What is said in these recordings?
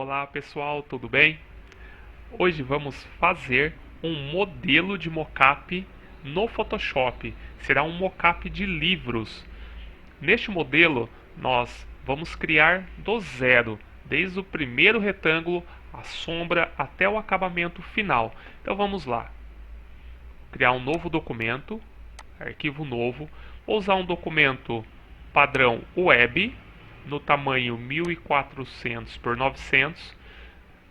Olá pessoal, tudo bem? Hoje vamos fazer um modelo de mockup no Photoshop. Será um mockup de livros. Neste modelo nós vamos criar do zero, desde o primeiro retângulo, a sombra até o acabamento final. Então vamos lá. Criar um novo documento, arquivo novo. Vou usar um documento padrão web no tamanho 1400 por 900.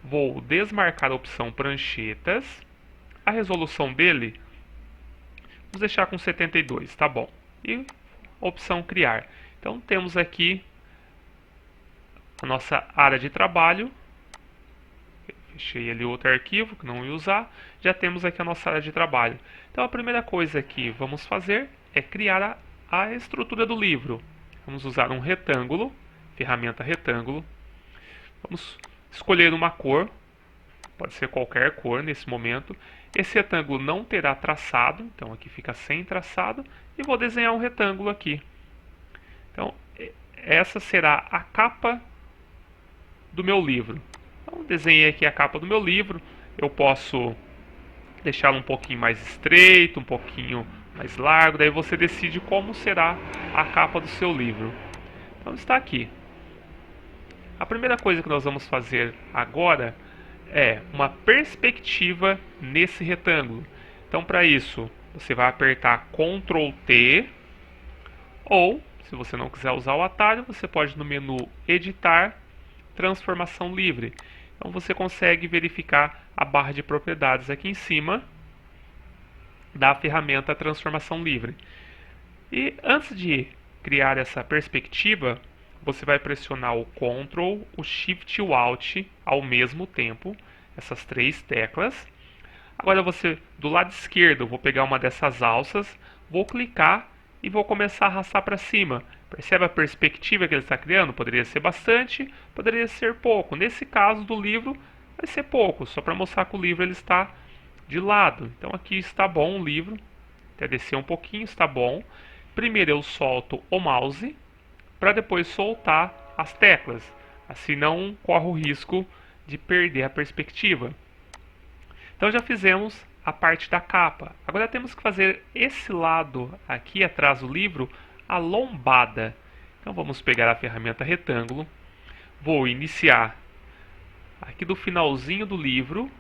Vou desmarcar a opção pranchetas. A resolução dele, vamos deixar com 72, tá bom. E a opção criar. Então temos aqui a nossa área de trabalho. Fechei ali outro arquivo que não ia usar. Já temos aqui a nossa área de trabalho. Então a primeira coisa que vamos fazer é criar a estrutura do livro. Vamos usar um retângulo, ferramenta retângulo. Vamos escolher uma cor, pode ser qualquer cor nesse momento. Esse retângulo não terá traçado, então aqui fica sem traçado. E vou desenhar um retângulo aqui. Então essa será a capa do meu livro. Então desenhei aqui a capa do meu livro. Eu posso deixá-lo um pouquinho mais estreito, um pouquinho mais largo. Daí você decide como será a capa do seu livro. Então está aqui. A primeira coisa que nós vamos fazer agora é uma perspectiva nesse retângulo. Então para isso você vai apertar Ctrl T, ou se você não quiser usar o atalho, você pode ir no menu Editar, Transformação Livre. Então você consegue verificar a barra de propriedades aqui em cima da ferramenta Transformação Livre. E antes de criar essa perspectiva, você vai pressionar o Ctrl, o Shift e o Alt ao mesmo tempo, essas três teclas. Agora do lado esquerdo, eu vou pegar uma dessas alças, vou clicar e vou começar a arrastar para cima. Percebe a perspectiva que ele está criando? Poderia ser bastante, poderia ser pouco. Nesse caso do livro, vai ser pouco, só para mostrar que o livro ele está de lado. Então aqui está bom o livro, até descer um pouquinho, está bom. Primeiro eu solto o mouse, para depois soltar as teclas. Assim não corre o risco de perder a perspectiva. Então já fizemos a parte da capa. Agora temos que fazer esse lado aqui atrás do livro, a lombada. Então vamos pegar a ferramenta retângulo. Vou iniciar aqui do finalzinho do livro,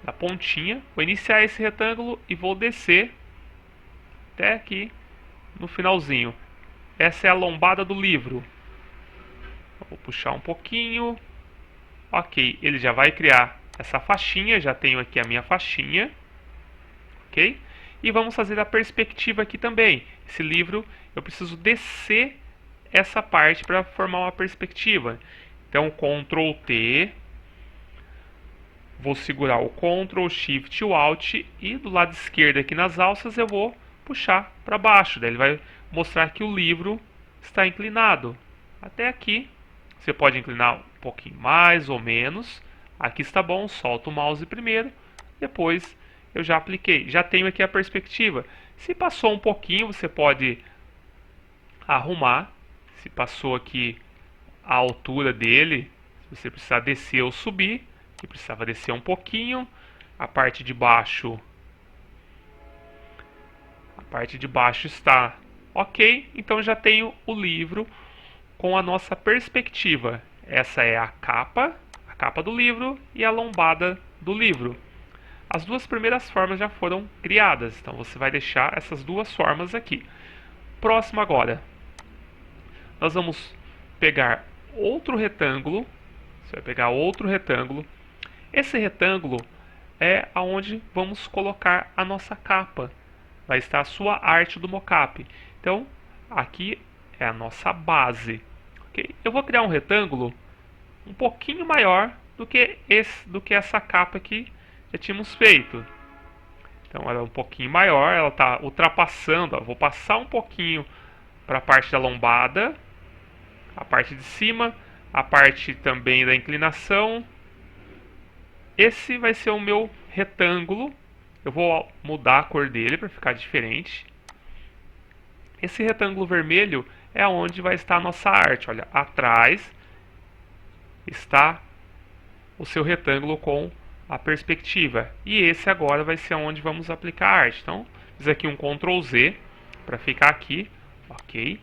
da pontinha. Vou iniciar esse retângulo e vou descer até aqui no finalzinho. Essa é a lombada do livro. Vou puxar um pouquinho. Ok, ele já vai criar essa faixinha. Já tenho aqui a minha faixinha. Ok? E vamos fazer a perspectiva aqui também. Esse livro, eu preciso descer essa parte para formar uma perspectiva. Então, Ctrl T. Vou segurar o Ctrl, Shift e o Alt. E do lado esquerdo aqui nas alças eu vou puxar para baixo. Daí ele vai mostrar que o livro está inclinado. Até aqui. Você pode inclinar um pouquinho mais ou menos. Aqui está bom. Solta o mouse primeiro. Depois eu já apliquei. Já tenho aqui a perspectiva. Se passou um pouquinho, você pode arrumar. Se passou aqui a altura dele, se você precisar descer ou subir, que precisava descer um pouquinho. A parte de baixo está ok. Então já tenho o livro com a nossa perspectiva. Essa é a capa do livro e a lombada do livro. As duas primeiras formas já foram criadas, então você vai deixar essas duas formas aqui. Próximo agora, nós vamos pegar outro retângulo. Você vai pegar outro retângulo. Esse retângulo é aonde vamos colocar a nossa capa. Vai estar a sua arte do mockup. Então, aqui é a nossa base. Okay? Eu vou criar um retângulo um pouquinho maior do que essa capa que já tínhamos feito. Então ela é um pouquinho maior, ela está ultrapassando. Ó, vou passar um pouquinho para a parte da lombada, a parte de cima, a parte também da inclinação. Esse vai ser o meu retângulo. Eu vou mudar a cor dele para ficar diferente. Esse retângulo vermelho é onde vai estar a nossa arte. Olha, atrás está o seu retângulo com a perspectiva. E esse agora vai ser onde vamos aplicar a arte. Então, fiz aqui um Ctrl Z para ficar aqui, ok?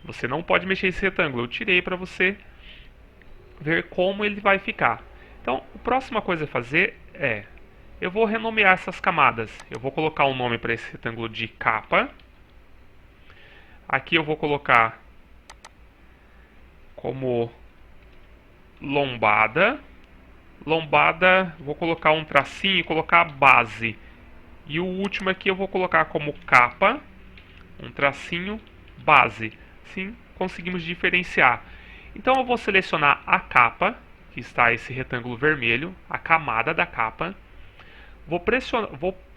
Você não pode mexer esse retângulo, eu tirei para você ver como ele vai ficar. Então, a próxima coisa a fazer é, eu vou renomear essas camadas. Eu vou colocar um nome para esse retângulo de capa. Aqui eu vou colocar como lombada. Lombada, vou colocar um tracinho e colocar base. E o último aqui eu vou colocar como capa, um tracinho, base. Assim conseguimos diferenciar. Então eu vou selecionar a capa, que está esse retângulo vermelho, a camada da capa. Vou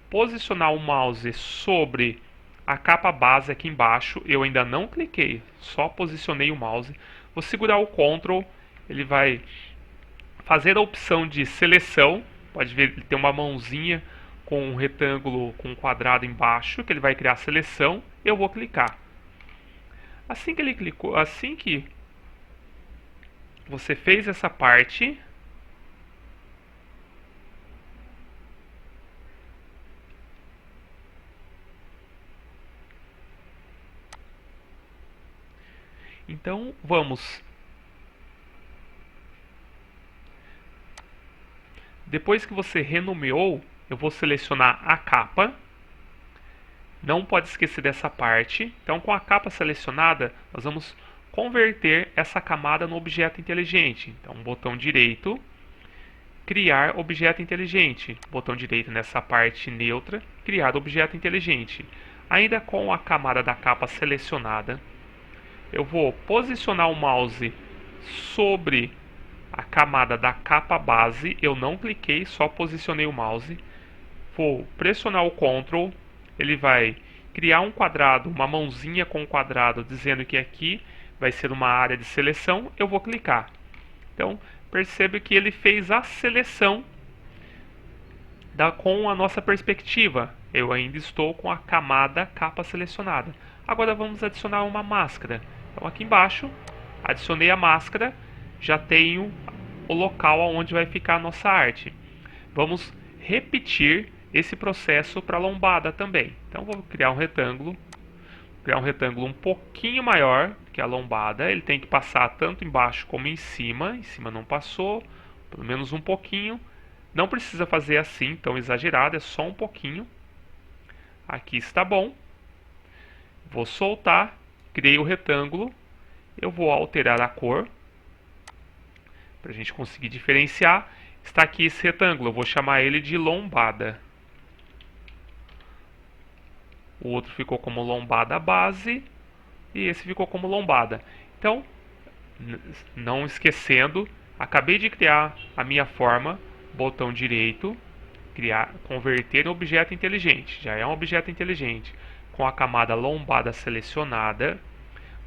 posicionar o mouse sobre a capa base aqui embaixo. Eu ainda não cliquei, só posicionei o mouse. Vou segurar o Ctrl, ele vai fazer a opção de seleção. Pode ver, ele tem uma mãozinha com um retângulo com um quadrado embaixo, que ele vai criar a seleção. Eu vou clicar. Assim que ele clicou, assim que você fez essa parte, então vamos. Depois que você renomeou, eu vou selecionar a capa. Não pode esquecer dessa parte. Então, com a capa selecionada, nós vamos converter essa camada no objeto inteligente. Então, botão direito, criar objeto inteligente. Botão direito nessa parte neutra, criar objeto inteligente. Ainda com a camada da capa selecionada, eu vou posicionar o mouse sobre a camada da capa base. Eu não cliquei, só posicionei o mouse. Vou pressionar o Ctrl. Ele vai criar um quadrado, uma mãozinha com um quadrado, dizendo que aqui vai ser uma área de seleção. Eu vou clicar. Então, percebe que ele fez a seleção com a nossa perspectiva. Eu ainda estou com a camada capa selecionada. Agora vamos adicionar uma máscara. Então, aqui embaixo, adicionei a máscara. Já tenho o local onde vai ficar a nossa arte. Vamos repetir esse processo para a lombada também. Então vou criar um retângulo um pouquinho maior que a lombada. Ele tem que passar tanto embaixo como em cima. Em cima não passou, pelo menos um pouquinho. Não precisa fazer assim tão exagerado, é só um pouquinho. Aqui está bom. Vou soltar, criei o retângulo. Eu vou alterar a cor para a gente conseguir diferenciar. Está aqui esse retângulo, eu vou chamar ele de lombada. O outro ficou como lombada base e esse ficou como lombada. Então, não esquecendo, acabei de criar a minha forma, botão direito, criar, converter em objeto inteligente. Já é um objeto inteligente. Com a camada lombada selecionada,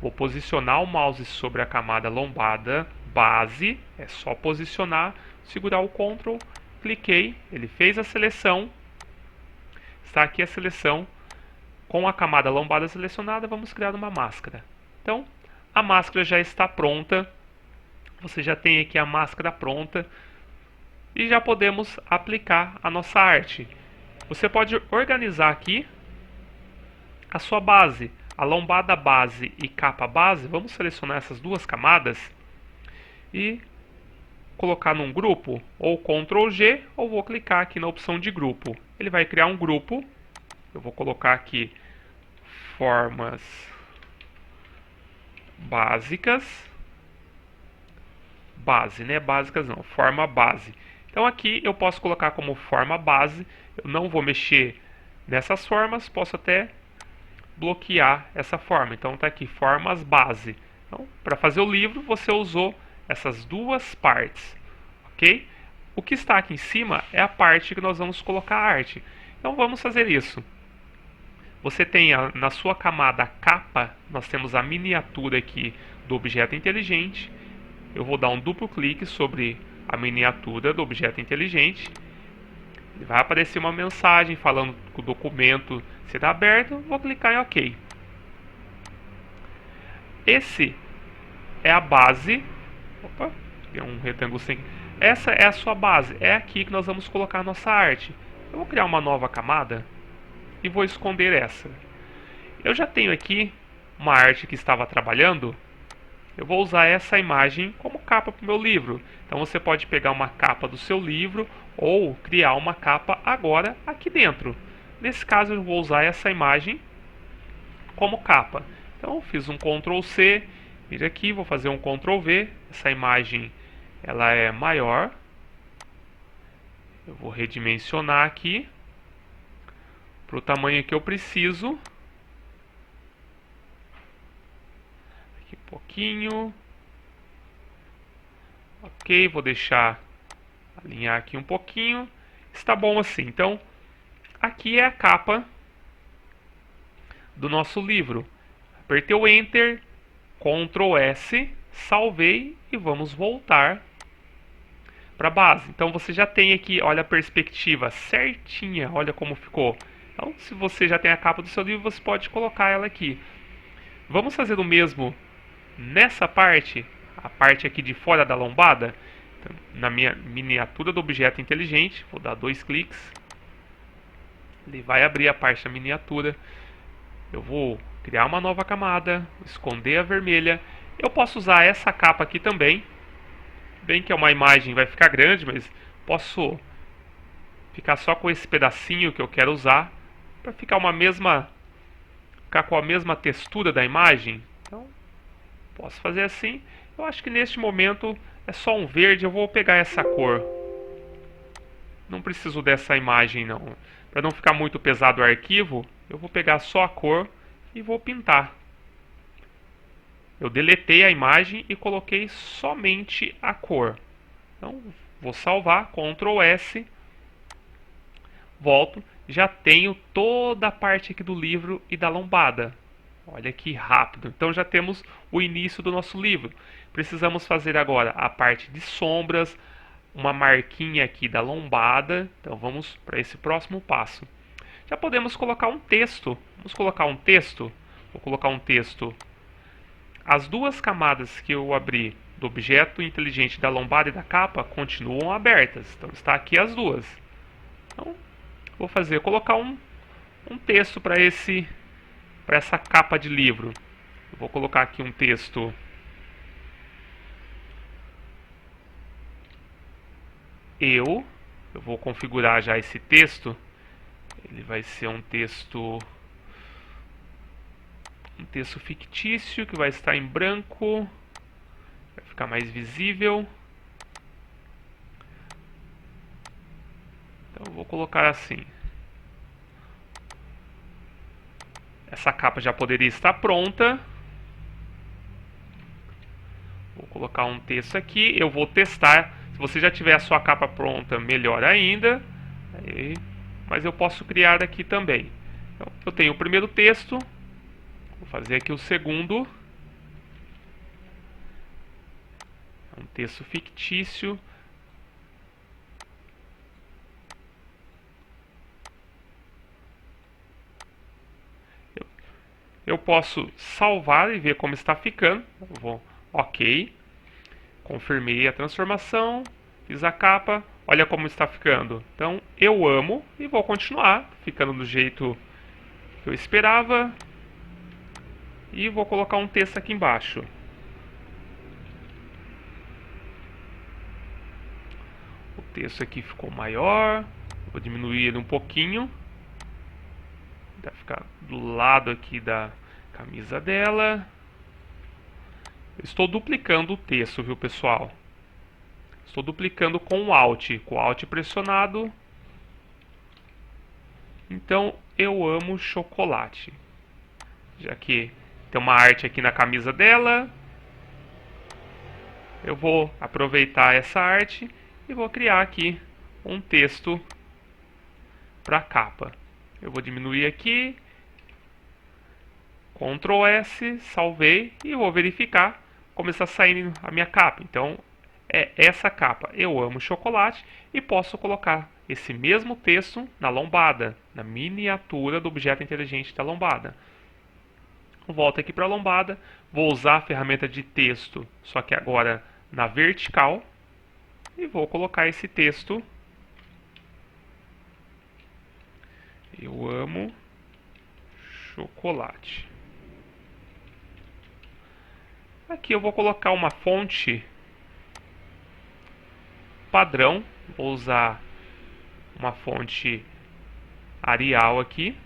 vou posicionar o mouse sobre a camada lombada base. É só posicionar, segurar o Ctrl, cliquei, ele fez a seleção. Está aqui a seleção. Com a camada lombada selecionada, vamos criar uma máscara. Então, a máscara já está pronta. Você já tem aqui a máscara pronta. E já podemos aplicar a nossa arte. Você pode organizar aqui a sua base. A lombada base e capa base. Vamos selecionar essas duas camadas. E colocar num grupo. Ou Ctrl G, ou vou clicar aqui na opção de grupo. Ele vai criar um grupo. Eu vou colocar aqui formas básicas. Base, né? Básicas não, forma base. Então aqui eu posso colocar como forma base. Eu não vou mexer nessas formas, posso até bloquear essa forma. Então está aqui formas base. Então, para fazer o livro, você usou essas duas partes, ok? O que está aqui em cima é a parte que nós vamos colocar a arte. Então vamos fazer isso. Você tem na sua camada capa, nós temos a miniatura aqui do objeto inteligente. Eu vou dar um duplo clique sobre a miniatura do objeto inteligente. Vai aparecer uma mensagem falando que o documento será aberto. Vou clicar em OK. Esse é a base. Opa, Criar um retângulo sem... Essa é a sua base, é aqui que nós vamos colocar a nossa arte. Eu vou criar uma nova camada e vou esconder essa. Eu já tenho aqui uma arte que estava trabalhando. Eu vou usar essa imagem como capa para o meu livro. Então você pode pegar uma capa do seu livro ou criar uma capa agora aqui dentro. Nesse caso eu vou usar essa imagem como capa. Então eu fiz um Ctrl C, vira aqui, vou fazer um Ctrl V. Essa imagem ela é maior. Eu vou redimensionar aqui para o tamanho que eu preciso. Aqui um pouquinho. Ok, vou deixar alinhar aqui um pouquinho. Está bom assim. Então, aqui é a capa do nosso livro. Apertei o Enter, Ctrl S, salvei e vamos voltar para a base. Então você já tem aqui, olha a perspectiva certinha, olha como ficou. Então, se você já tem a capa do seu livro, você pode colocar ela aqui. Vamos fazer o mesmo nessa parte, a parte aqui de fora da lombada. Então, na minha miniatura do objeto inteligente, vou dar 2 cliques. Ele vai abrir a parte da miniatura. Eu vou criar uma nova camada, esconder a vermelha. Eu posso usar essa capa aqui também. Bem que é uma imagem, vai ficar grande, mas posso ficar só com esse pedacinho que eu quero usar para ficar com a mesma textura da imagem. Então, posso fazer assim. Eu acho que neste momento é só um verde. Eu vou pegar essa cor. Não preciso dessa imagem não. Para não ficar muito pesado o arquivo, eu vou pegar só a cor e vou pintar. Eu deletei a imagem e coloquei somente a cor. Então, vou salvar, Ctrl S, volto, já tenho toda a parte aqui do livro e da lombada. Olha que rápido. Então já temos o início do nosso livro. Precisamos fazer agora a parte de sombras, uma marquinha aqui da lombada. Então vamos para esse próximo passo. Já podemos colocar um texto. Vamos colocar um texto. Vou colocar um texto. As duas camadas que eu abri do objeto inteligente da lombada e da capa continuam abertas. Então está aqui as duas. Então, vou colocar um texto para essa capa de livro. Eu vou colocar aqui um texto. Eu vou configurar já esse texto. Ele vai ser um texto fictício que vai estar em branco, vai ficar mais visível. Então eu vou colocar assim. Essa capa já poderia estar pronta. Vou colocar um texto aqui, eu vou testar. Se você já tiver a sua capa pronta, melhor ainda. Mas eu posso criar aqui também. Então, eu tenho o primeiro texto. Vou fazer aqui o segundo. É um texto fictício. Eu posso salvar e ver como está ficando. Eu vou OK. Confirmei a transformação. Fiz a capa. Olha como está ficando. Então eu amo e vou continuar ficando do jeito que eu esperava. E vou colocar um texto aqui embaixo. O texto aqui ficou maior. Vou diminuir ele um pouquinho. Vai ficar do lado aqui da camisa dela. Eu estou duplicando o texto, viu, pessoal? Estou duplicando com o Alt pressionado. Então, eu amo chocolate. Já que tem uma arte aqui na camisa dela, eu vou aproveitar essa arte e vou criar aqui um texto para a capa. Eu vou diminuir aqui, Ctrl S, salvei e vou verificar como está saindo a minha capa. Então é essa capa, eu amo chocolate, e posso colocar esse mesmo texto na lombada, na miniatura do objeto inteligente da lombada. Volto aqui para a lombada, vou usar a ferramenta de texto, só que agora na vertical e vou colocar esse texto. Eu amo chocolate. Aqui eu vou colocar uma fonte padrão. Vou usar uma fonte Arial aqui,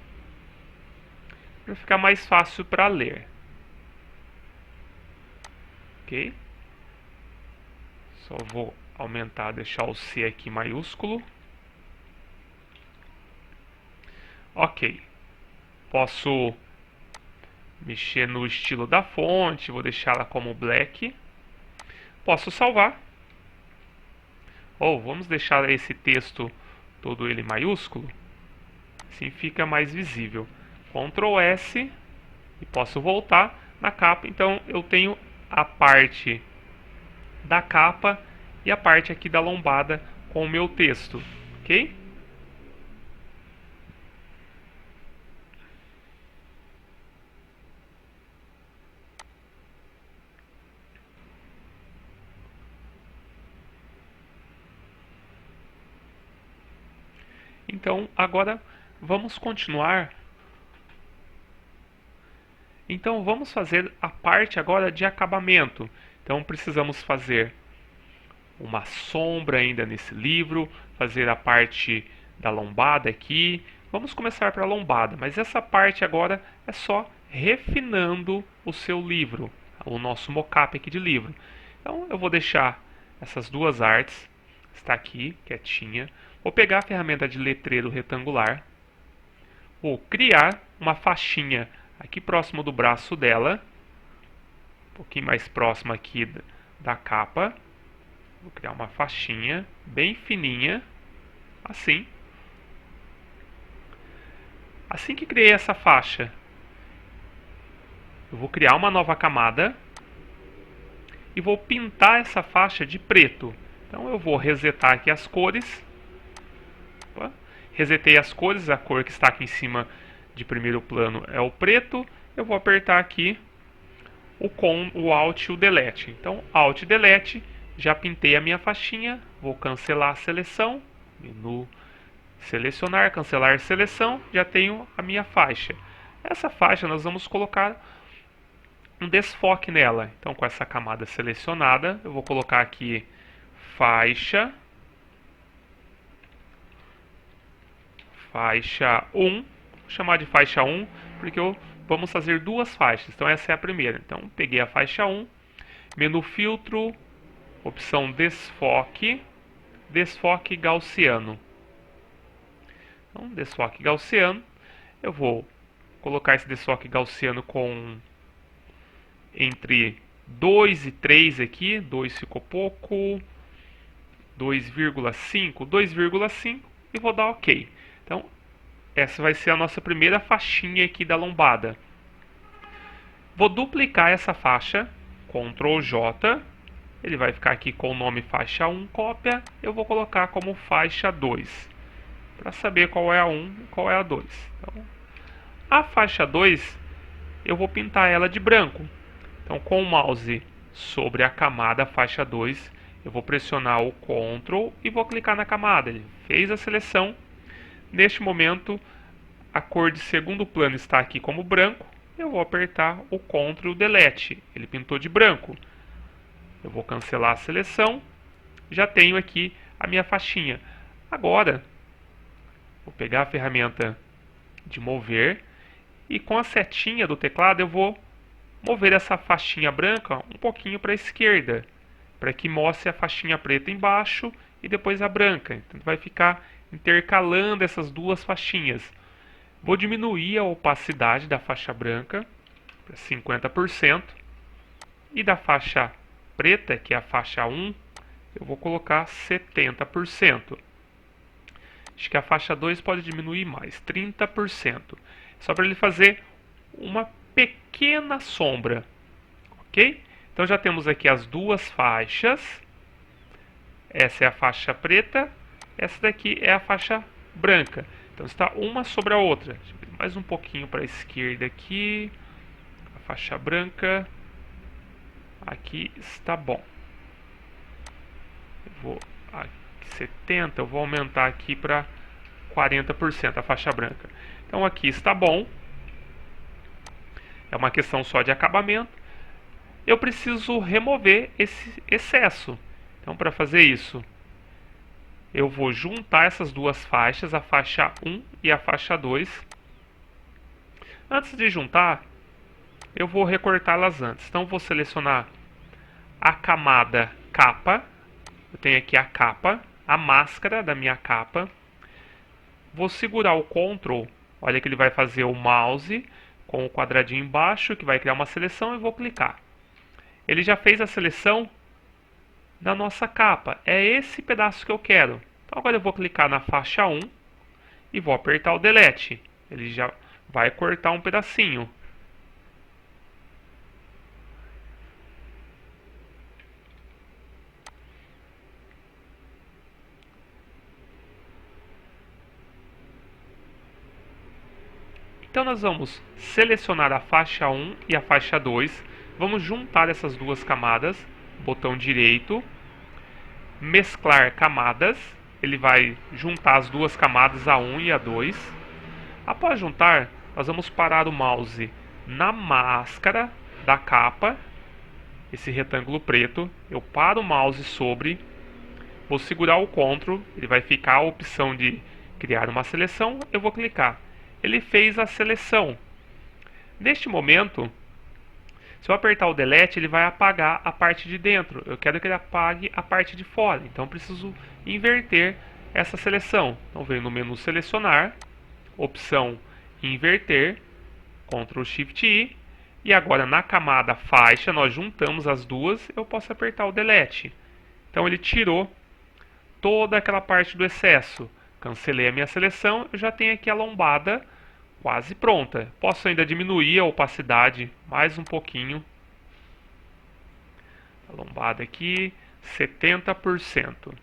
para ficar mais fácil para ler. Ok? Só vou aumentar, deixar o C aqui maiúsculo. Ok. Posso mexer no estilo da fonte, vou deixá-la como black. Posso salvar. Ou vamos deixar esse texto todo ele maiúsculo. Assim fica mais visível. Ctrl S e posso voltar na capa. Então eu tenho a parte da capa e a parte aqui da lombada com o meu texto, ok? Então agora vamos continuar. Então vamos fazer a parte agora de acabamento. Então precisamos fazer uma sombra ainda nesse livro, fazer a parte da lombada aqui. Vamos começar pela lombada, mas essa parte agora é só refinando o seu livro, o nosso mockup aqui de livro. Então eu vou deixar essas duas artes, está aqui, quietinha. Vou pegar a ferramenta de letreiro retangular, vou criar uma faixinha aqui próximo do braço dela, um pouquinho mais próximo aqui da capa. Vou criar uma faixinha bem fininha, assim. Assim que criei essa faixa, eu vou criar uma nova camada e vou pintar essa faixa de preto. Então eu vou resetar aqui as cores. Opa. Resetei as cores, a cor que está aqui em cima de primeiro plano é o preto. Eu vou apertar aqui o Alt e o Delete. Então Alt e Delete. Já pintei a minha faixinha, vou cancelar a seleção, menu selecionar, cancelar seleção, já tenho a minha faixa. Essa faixa nós vamos colocar um desfoque nela. Então com essa camada selecionada, eu vou colocar aqui faixa 1, vou chamar de faixa 1, porque vamos fazer duas faixas. Então essa é a primeira. Então peguei a faixa 1, menu filtro, opção desfoque, desfoque gaussiano. Então, desfoque gaussiano, eu vou colocar esse desfoque gaussiano com entre 2 e 3 aqui, 2 ficou pouco, 2,5 e vou dar OK. Então, essa vai ser a nossa primeira faixinha aqui da lombada. Vou duplicar essa faixa, Ctrl J, ele vai ficar aqui com o nome faixa 1, cópia, eu vou colocar como faixa 2, para saber qual é a 1 e qual é a 2. Então, a faixa 2, eu vou pintar ela de branco. Então, com o mouse sobre a camada faixa 2, eu vou pressionar o Ctrl e vou clicar na camada. Ele fez a seleção. Neste momento, a cor de segundo plano está aqui como branco. Eu vou apertar o Ctrl e o Delete. Ele pintou de branco. Eu vou cancelar a seleção. Já tenho aqui a minha faixinha. Agora, vou pegar a ferramenta de mover e com a setinha do teclado eu vou mover essa faixinha branca um pouquinho para a esquerda, para que mostre a faixinha preta embaixo e depois a branca. Então vai ficar intercalando essas duas faixinhas. Vou diminuir a opacidade da faixa branca para 50% e da faixa preta, que é a faixa 1, eu vou colocar 70%. Acho que a faixa 2 pode diminuir mais, 30%. Só para ele fazer uma pequena sombra, ok? Então já temos aqui as duas faixas. Essa é a faixa preta, essa daqui é a faixa branca. Então está uma sobre a outra. Mais um pouquinho para a esquerda aqui. A faixa branca. Aqui está bom. vou aqui 70, eu vou aumentar aqui para 40% a faixa branca. Então aqui está bom. É uma questão só de acabamento. Eu preciso remover esse excesso. Então para fazer isso, eu vou juntar essas duas faixas, a faixa 1 e a faixa 2. Antes de juntar, eu vou recortá-las antes. Então vou selecionar a camada capa. Eu tenho aqui a capa, a máscara da minha capa. Vou segurar o Ctrl, olha que ele vai fazer o mouse com o quadradinho embaixo, que vai criar uma seleção, e vou clicar. Ele já fez a seleção da nossa capa. É esse pedaço que eu quero. Então agora eu vou clicar na faixa 1 e vou apertar o Delete. Ele já vai cortar um pedacinho. Então nós vamos selecionar a faixa 1 e a faixa 2. Vamos juntar essas duas camadas. Botão direito. Mesclar camadas. Ele vai juntar as duas camadas, a 1 e a 2. Após juntar, nós vamos parar o mouse na máscara da capa. Esse retângulo preto. Eu paro o mouse sobre. Vou segurar o Ctrl. Ele vai ficar a opção de criar uma seleção. Eu vou clicar. Ele fez a seleção. Neste momento, se eu apertar o Delete, ele vai apagar a parte de dentro. Eu quero que ele apague a parte de fora. Então, preciso inverter essa seleção. Então, venho no menu Selecionar, opção Inverter, Ctrl Shift I. E agora, na camada Faixa, nós juntamos as duas. Eu posso apertar o Delete. Então, ele tirou toda aquela parte do excesso. Cancelei a minha seleção. Eu já tenho aqui a lombada quase pronta. Posso ainda diminuir a opacidade mais um pouquinho. A lombada aqui, 70%.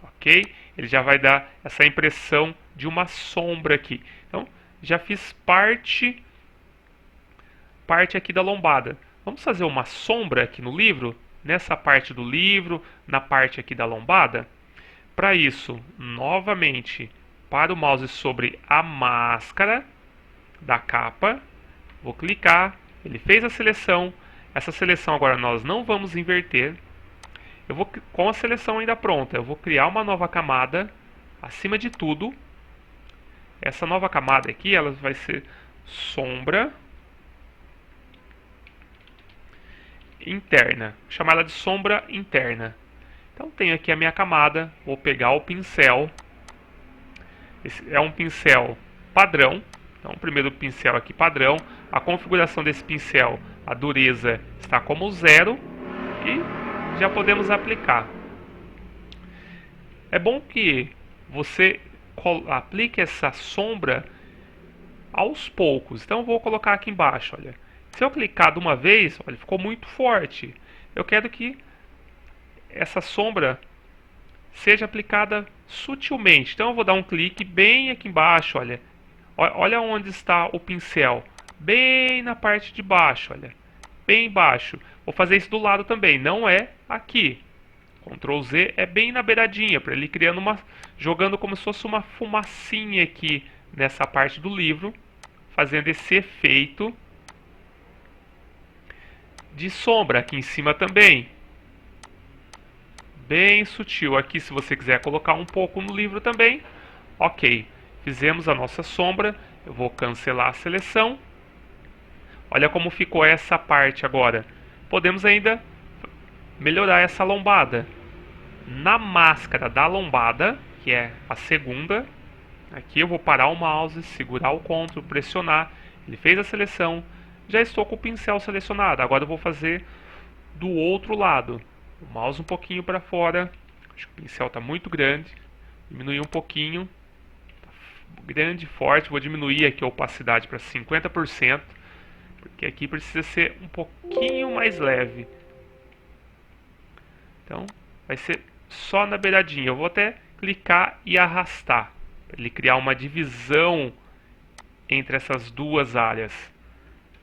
Ok? Ele já vai dar essa impressão de uma sombra aqui. Então, já fiz parte aqui da lombada. Vamos fazer uma sombra aqui no livro, nessa parte do livro, na parte aqui da lombada. Para isso, novamente, para o mouse sobre a máscara da capa, vou clicar, ele fez a seleção. Essa seleção agora nós não vamos inverter. Eu vou, com a seleção ainda pronta, eu vou criar uma nova camada acima de tudo. Essa nova camada aqui, ela vai ser sombra interna, vou chamar ela de sombra interna. Então tenho aqui a minha camada, vou pegar o pincel. Esse é um pincel padrão. Então, o primeiro pincel aqui padrão. A configuração desse pincel, a dureza está como 0. E já podemos aplicar. É bom que você aplique essa sombra aos poucos. Então, eu vou colocar aqui embaixo. Olha. Se eu clicar de uma vez, olha, ficou muito forte. Eu quero que essa sombra seja aplicada sutilmente. Então, eu vou dar um clique bem aqui embaixo. Olha. Olha onde está o pincel, bem na parte de baixo, olha, bem embaixo. Vou fazer isso do lado também, não é aqui. Ctrl Z é bem na beiradinha, para ele criando jogando como se fosse uma fumacinha aqui nessa parte do livro, fazendo esse efeito de sombra aqui em cima também. Bem sutil. Aqui, se você quiser colocar um pouco no livro também, ok. Fizemos a nossa sombra, eu vou cancelar a seleção. Olha como ficou essa parte agora. Podemos ainda melhorar essa lombada. Na máscara da lombada, que é a segunda, aqui eu vou parar o mouse, segurar o Ctrl, pressionar. Ele fez a seleção, já estou com o pincel selecionado. Agora eu vou fazer do outro lado. O mouse um pouquinho para fora. Acho que o pincel está muito grande. Diminuir um pouquinho. Grande, forte, vou diminuir aqui a opacidade para 50%, porque aqui precisa ser um pouquinho mais leve. Então, vai ser só na beiradinha. Eu vou até clicar e arrastar, para ele criar uma divisão entre essas duas áreas.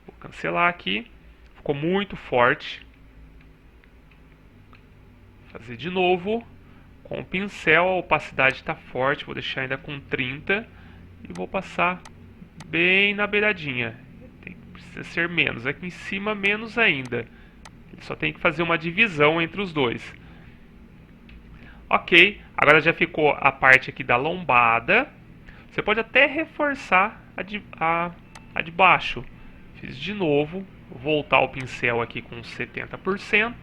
Vou cancelar aqui, ficou muito forte. Vou fazer de novo, Com o pincel a opacidade está forte, vou deixar ainda com 30 e vou passar bem na beiradinha. Precisa ser menos, aqui em cima menos ainda. Só tem que fazer uma divisão entre os dois. Ok, agora já ficou a parte aqui da lombada. Você pode até reforçar a de baixo. Fiz de novo, vou voltar o pincel aqui com 70%.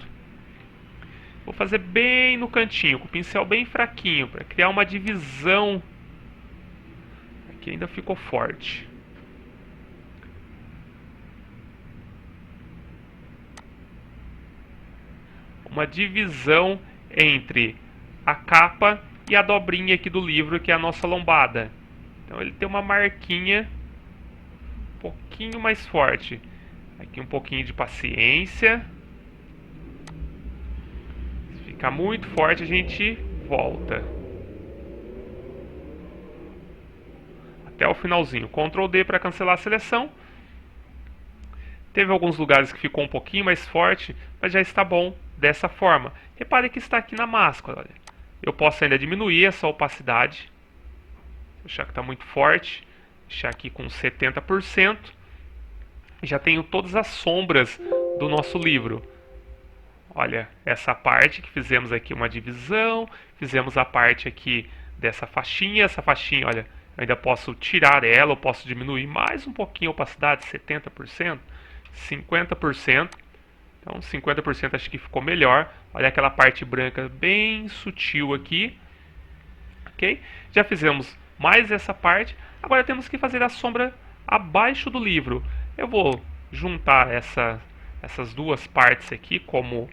Vou fazer bem no cantinho, com o pincel bem fraquinho, para criar uma divisão. Aqui ainda ficou forte. Uma divisão entre a capa e a dobrinha aqui do livro, que é a nossa lombada. Então ele tem uma marquinha um pouquinho mais forte. Aqui um pouquinho de paciência. Se ficar muito forte, a gente volta. Até o finalzinho. Ctrl D para cancelar a seleção. Teve alguns lugares que ficou um pouquinho mais forte, mas já está bom dessa forma. Repare que está aqui na máscara. Olha. Eu posso ainda diminuir essa opacidade. Deixar que está muito forte. Deixar aqui com 70%. Já tenho todas as sombras do nosso livro. Olha, essa parte que fizemos aqui uma divisão. Fizemos a parte aqui dessa faixinha. Essa faixinha, olha, eu ainda posso tirar ela. Eu posso diminuir mais um pouquinho a opacidade, 70%, 50%. Então 50% acho que ficou melhor. Olha aquela parte branca bem sutil aqui. Ok? Já fizemos mais essa parte. Agora temos que fazer a sombra abaixo do livro. Eu vou juntar essas duas partes aqui como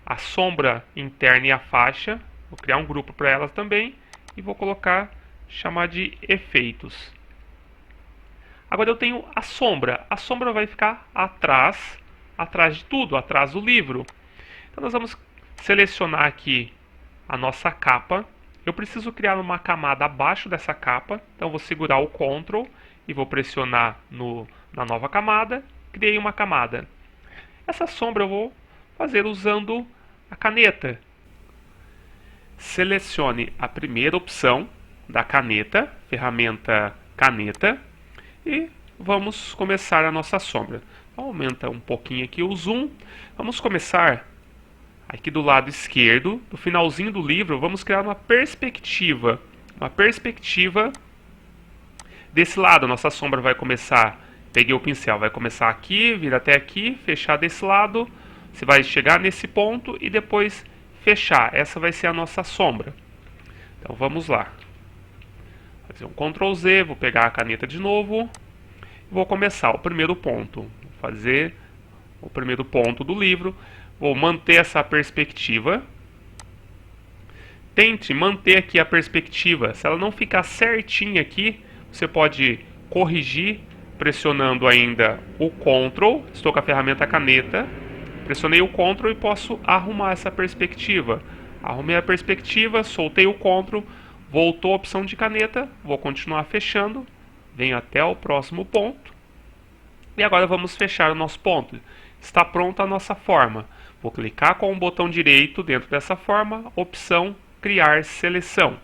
a sombra interna e a faixa. Vou criar um grupo para elas também. E vou colocar, chamar de efeitos. Agora eu tenho a sombra. A sombra vai ficar atrás de tudo, atrás do livro. Então nós vamos selecionar aqui a nossa capa. Eu preciso criar uma camada abaixo dessa capa. Então vou segurar o Ctrl e vou pressionar na nova camada. Criei uma camada. Essa sombra eu vou fazer usando a caneta. Selecione a primeira opção da caneta, ferramenta caneta, e vamos começar a nossa sombra. Aumenta um pouquinho aqui o zoom. Vamos começar aqui do lado esquerdo, no finalzinho do livro, vamos criar uma perspectiva. Uma perspectiva desse lado. A nossa sombra vai começar, peguei o pincel, vai começar aqui, vir até aqui, fechar desse lado. Você vai chegar nesse ponto e depois fechar. Essa vai ser a nossa sombra. Então vamos lá. Vou fazer um Ctrl Z, vou pegar a caneta de novo. Vou começar o primeiro ponto. Vou fazer o primeiro ponto do livro. Vou manter essa perspectiva. Tente manter aqui a perspectiva. Se ela não ficar certinha aqui, você pode corrigir pressionando ainda o Ctrl. Estou com a ferramenta caneta. Pressionei o Ctrl e posso arrumar essa perspectiva. Arrumei a perspectiva, soltei o Ctrl, voltou a opção de caneta. Vou continuar fechando. Venho até o próximo ponto. E agora vamos fechar o nosso ponto. Está pronta a nossa forma. Vou clicar com o botão direito dentro dessa forma, opção criar seleção.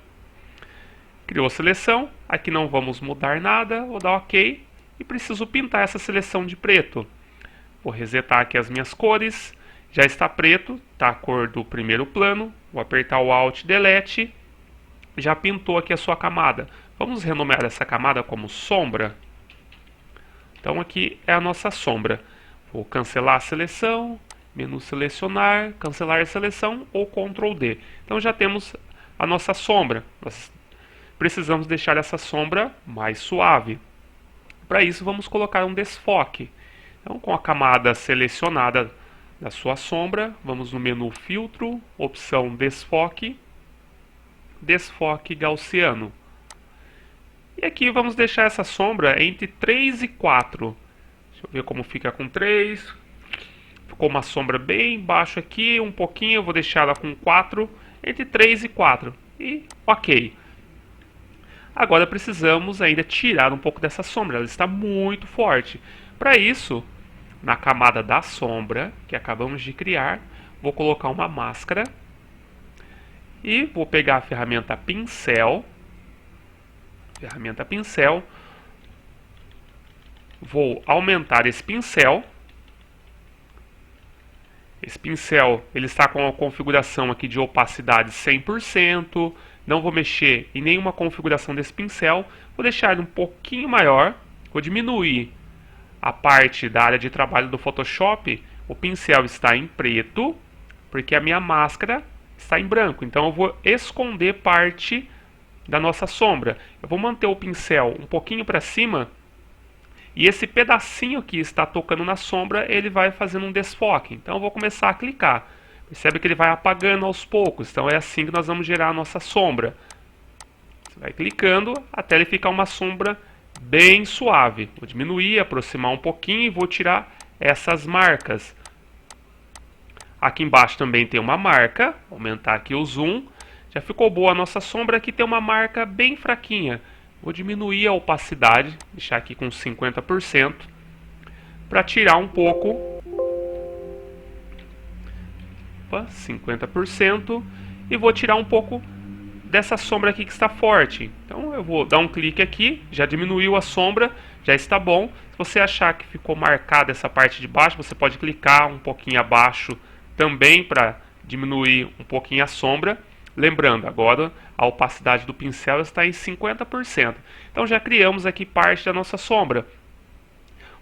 Criou a seleção, aqui não vamos mudar nada, vou dar OK. E preciso pintar essa seleção de preto. Vou resetar aqui as minhas cores. Já está preto, está a cor do primeiro plano. Vou apertar o Alt Delete. Já pintou aqui a sua camada. Vamos renomear essa camada como sombra. Então aqui é a nossa sombra. Vou cancelar a seleção, menu selecionar, cancelar a seleção ou Ctrl D. Então já temos a nossa sombra. Nós precisamos deixar essa sombra mais suave. Para isso vamos colocar um desfoque. Então com a camada selecionada da sua sombra, vamos no menu filtro, opção desfoque, desfoque gaussiano. E aqui vamos deixar essa sombra entre 3 e 4. Deixa eu ver como fica com 3. Ficou uma sombra bem baixo aqui, um pouquinho. Eu vou deixar ela com 4, entre 3 e 4. E OK. Agora precisamos ainda tirar um pouco dessa sombra. Ela está muito forte. Para isso, na camada da sombra, que acabamos de criar, vou colocar uma máscara. E vou pegar a ferramenta pincel. Vou aumentar esse pincel. Esse pincel ele está com a configuração aqui de opacidade 100%. Não vou mexer em nenhuma configuração desse pincel. Vou deixar ele um pouquinho maior. Vou diminuir a parte da área de trabalho do Photoshop. O pincel está em preto, porque a minha máscara está em branco. Então eu vou esconder parte da nossa sombra. Eu vou manter o pincel um pouquinho para cima. E esse pedacinho que está tocando na sombra, ele vai fazendo um desfoque. Então eu vou começar a clicar. Percebe que ele vai apagando aos poucos. Então é assim que nós vamos gerar a nossa sombra. Você vai clicando até ele ficar uma sombra bem suave. Vou diminuir, aproximar um pouquinho e vou tirar essas marcas. Aqui embaixo também tem uma marca. Vou aumentar aqui o zoom. Já ficou boa a nossa sombra. Aqui tem uma marca bem fraquinha. Vou diminuir a opacidade, deixar aqui com 50%, para tirar um pouco. 50%. E vou tirar um pouco dessa sombra aqui que está forte. Então eu vou dar um clique aqui, já diminuiu a sombra, já está bom. Se você achar que ficou marcada essa parte de baixo, você pode clicar um pouquinho abaixo também para diminuir um pouquinho a sombra. Lembrando, agora a opacidade do pincel está em 50%. Então já criamos aqui parte da nossa sombra.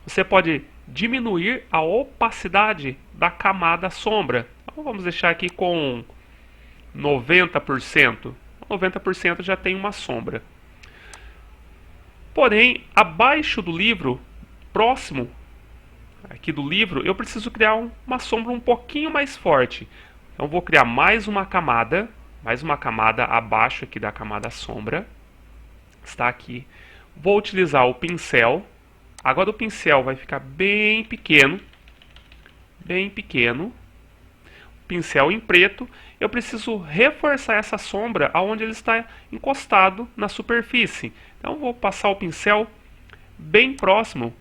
Você pode diminuir a opacidade da camada sombra. Então vamos deixar aqui com 90%. 90% já tem uma sombra. Porém, abaixo do livro, próximo aqui do livro, eu preciso criar uma sombra um pouquinho mais forte. Então vou criar mais uma camada abaixo aqui da camada sombra. Está aqui. Vou utilizar o pincel. Agora o pincel vai ficar bem pequeno. Bem pequeno. Pincel em preto. Eu preciso reforçar essa sombra aonde ele está encostado na superfície. Então vou passar o pincel bem próximo.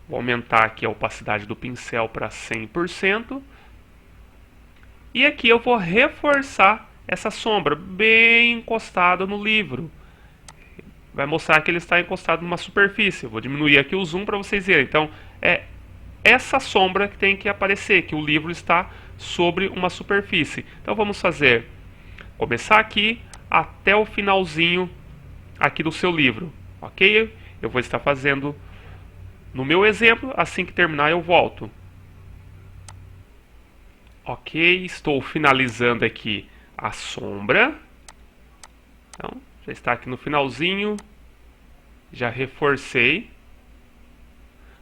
Vou aumentar aqui a opacidade do pincel para 100%. E aqui eu vou reforçar essa sombra bem encostada no livro. Vai mostrar que ele está encostado numa superfície. Eu vou diminuir aqui o zoom para vocês verem. Então, é essa sombra que tem que aparecer, que o livro está sobre uma superfície. Então, vamos começar aqui até o finalzinho aqui do seu livro. Ok? Eu vou estar fazendo no meu exemplo. Assim que terminar, eu volto. Ok, estou finalizando aqui a sombra. Então, já está aqui no finalzinho. Já reforcei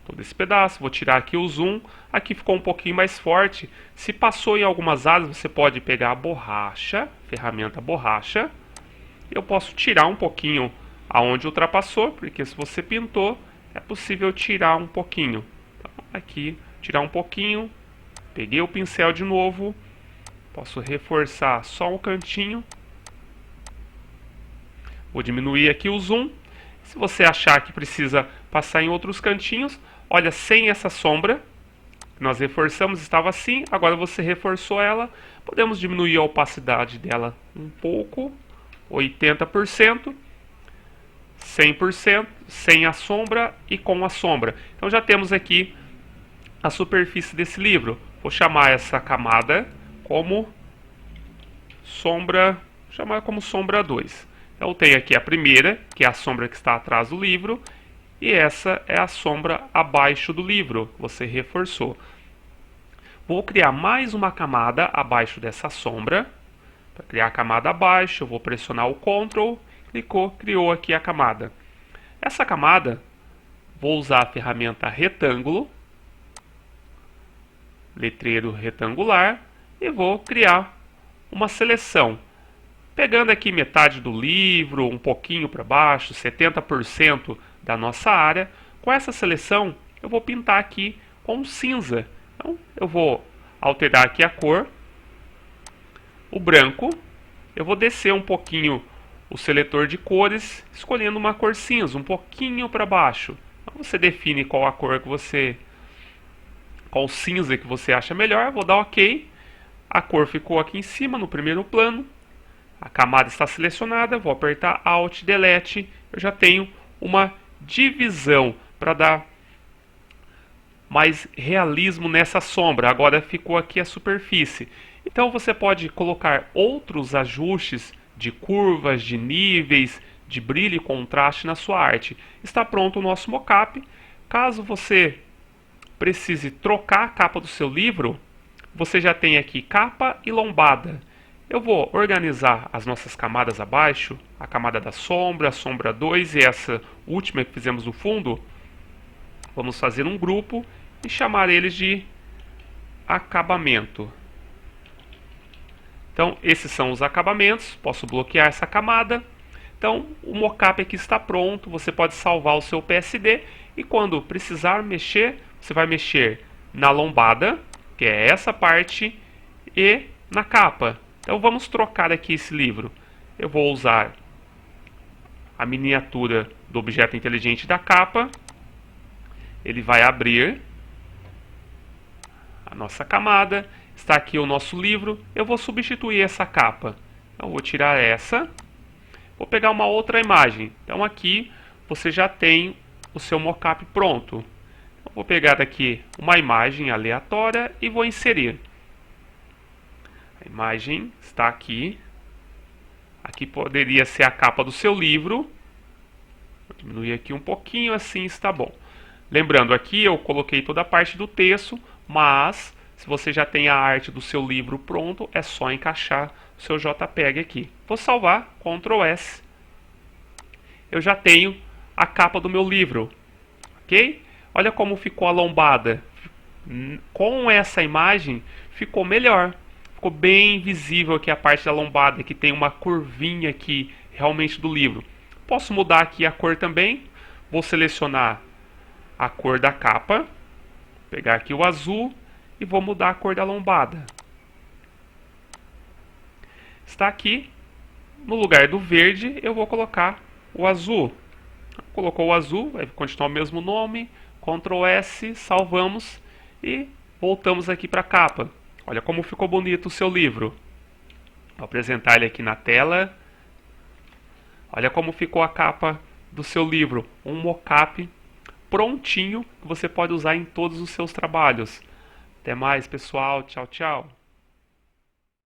todo esse pedaço. Vou tirar aqui o zoom. Aqui ficou um pouquinho mais forte. Se passou em algumas áreas, você pode pegar a borracha, ferramenta borracha. Eu posso tirar um pouquinho aonde ultrapassou, porque se você pintou, é possível tirar um pouquinho. Então, aqui, tirar um pouquinho. Peguei o pincel de novo. Posso reforçar só um cantinho. Vou diminuir aqui o zoom. Se você achar que precisa passar em outros cantinhos, olha, sem essa sombra, nós reforçamos, estava assim, agora você reforçou ela. Podemos diminuir a opacidade dela um pouco, 80%, 100%, sem a sombra e com a sombra. Então já temos aqui a superfície desse livro. Vou chamar essa camada como sombra, chamar como sombra 2. Então tem aqui a primeira, que é a sombra que está atrás do livro, e essa é a sombra abaixo do livro, você reforçou. Vou criar mais uma camada abaixo dessa sombra. Para criar a camada abaixo, eu vou pressionar o Ctrl, clicou, criou aqui a camada. Essa camada, vou usar a ferramenta retângulo, letreiro retangular, e vou criar uma seleção. Pegando aqui metade do livro, um pouquinho para baixo, 70% da nossa área. Com essa seleção, eu vou pintar aqui com cinza. Então, eu vou alterar aqui a cor, o branco. Eu vou descer um pouquinho o seletor de cores, escolhendo uma cor cinza, um pouquinho para baixo. Então, você define qual a cor que você... qual cinza que você acha melhor. Vou dar OK. A cor ficou aqui em cima, no primeiro plano. A camada está selecionada, vou apertar Alt, Delete, eu já tenho uma divisão para dar mais realismo nessa sombra. Agora ficou aqui a superfície. Então você pode colocar outros ajustes de curvas, de níveis, de brilho e contraste na sua arte. Está pronto o nosso mockup. Caso você precise trocar a capa do seu livro, você já tem aqui capa e lombada. Eu vou organizar as nossas camadas abaixo, a camada da sombra, a sombra 2 e essa última que fizemos no fundo. Vamos fazer um grupo e chamar eles de acabamento. Então, esses são os acabamentos. Posso bloquear essa camada. Então, o mockup aqui está pronto. Você pode salvar o seu PSD e quando precisar mexer, você vai mexer na lombada, que é essa parte, e na capa. Então, vamos trocar aqui esse livro. Eu vou usar a miniatura do objeto inteligente da capa. Ele vai abrir a nossa camada. Está aqui o nosso livro. Eu vou substituir essa capa. Então, vou tirar essa. Vou pegar uma outra imagem. Então, aqui você já tem o seu mockup pronto. Então, vou pegar aqui uma imagem aleatória e vou inserir. A imagem está aqui. Aqui poderia ser a capa do seu livro. Vou diminuir aqui um pouquinho, assim está bom. Lembrando, aqui eu coloquei toda a parte do texto, mas se você já tem a arte do seu livro pronto, é só encaixar o seu JPEG aqui. Vou salvar, Ctrl S. Eu já tenho a capa do meu livro, ok? Olha como ficou a lombada. Com essa imagem ficou melhor. Ficou bem visível aqui a parte da lombada, que tem uma curvinha aqui realmente do livro. Posso mudar aqui a cor também. Vou selecionar a cor da capa, pegar aqui o azul e vou mudar a cor da lombada. Está aqui. No lugar do verde, eu vou colocar o azul. Colocou o azul, vai continuar o mesmo nome. Ctrl S, salvamos e voltamos aqui para a capa. Olha como ficou bonito o seu livro. Vou apresentar ele aqui na tela. Olha como ficou a capa do seu livro. Um mockup prontinho que você pode usar em todos os seus trabalhos. Até mais, pessoal. Tchau, tchau.